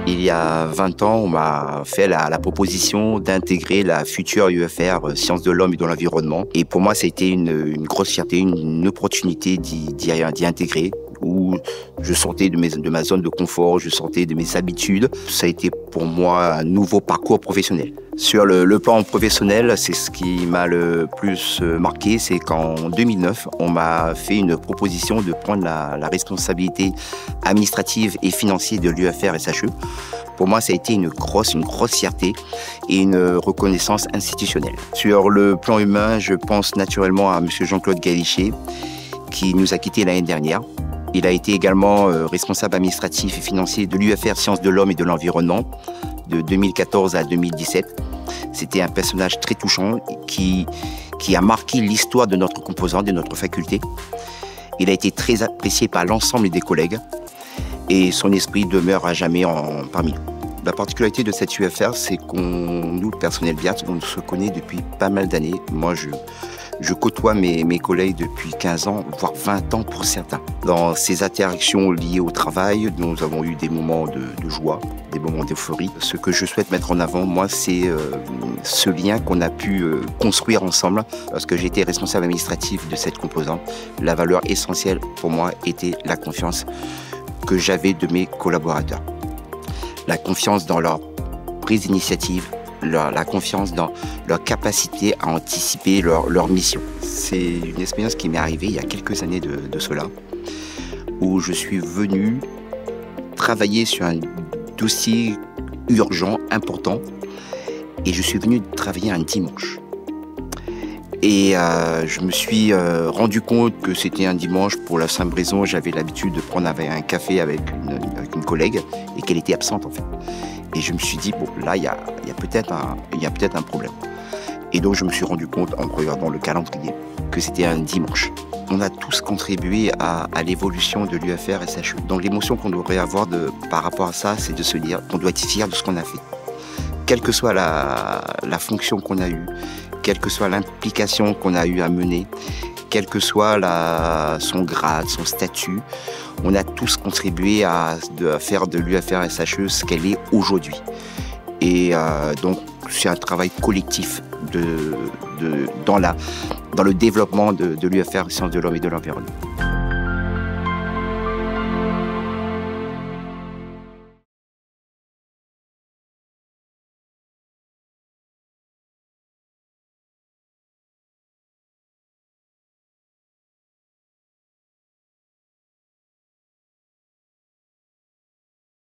Il y a 20 ans, on m'a fait la proposition d'intégrer la future UFR Sciences de l'Homme et de l'Environnement. Et pour moi, ça a été une grosse fierté, une opportunité d'y intégrer, où je sortais de ma zone de confort, je sortais de mes habitudes. Ça a été pour moi un nouveau parcours professionnel. Sur le plan professionnel, c'est ce qui m'a le plus marqué, c'est qu'en 2009, on m'a fait une proposition de prendre la responsabilité administrative et financière de l'UFR SHE. Pour moi, ça a été une grosse fierté et une reconnaissance institutionnelle. Sur le plan humain, je pense naturellement à M. Jean-Claude Galichet, qui nous a quittés l'année dernière. Il a été également responsable administratif et financier de l'UFR Sciences de l'Homme et de l'Environnement de 2014 à 2017. C'était un personnage très touchant qui a marqué l'histoire de notre composante, de notre faculté. Il a été très apprécié par l'ensemble des collègues et son esprit demeure à jamais parmi nous. La particularité de cette UFR, c'est nous, le personnel BIAT, on se connaît depuis pas mal d'années. Moi, je côtoie mes collègues depuis 15 ans, voire 20 ans pour certains. Dans ces interactions liées au travail, nous avons eu des moments de joie, des moments d'euphorie. Ce que je souhaite mettre en avant, moi, c'est ce lien qu'on a pu construire ensemble. Lorsque j'étais responsable administratif de cette composante, la valeur essentielle pour moi était la confiance que j'avais de mes collaborateurs. La confiance dans leur prise d'initiative, la confiance dans leur capacité à anticiper leur mission. C'est une expérience qui m'est arrivée il y a quelques années de cela, où je suis venu travailler sur un dossier urgent, important, et je suis venu travailler un dimanche. Et je me suis rendu compte que c'était un dimanche pour la simple raison, j'avais l'habitude de prendre un café avec une collègue et qu'elle était absente en fait. Et je me suis dit, bon, là, il y a peut-être un problème. Et donc, je me suis rendu compte, en regardant le calendrier, que c'était un dimanche. On a tous contribué à l'évolution de l'UFR SHE. Donc, l'émotion qu'on devrait avoir par rapport à ça, c'est de se dire qu'on doit être fier de ce qu'on a fait. Quelle que soit la fonction qu'on a eue, quelle que soit l'implication qu'on a eu à mener, quel que soit son grade, son statut, on a tous contribué à faire de l'UFR SHE ce qu'elle est aujourd'hui. Et donc, c'est un travail collectif dans le développement de l'UFR Sciences de l'Homme et de l'Environnement.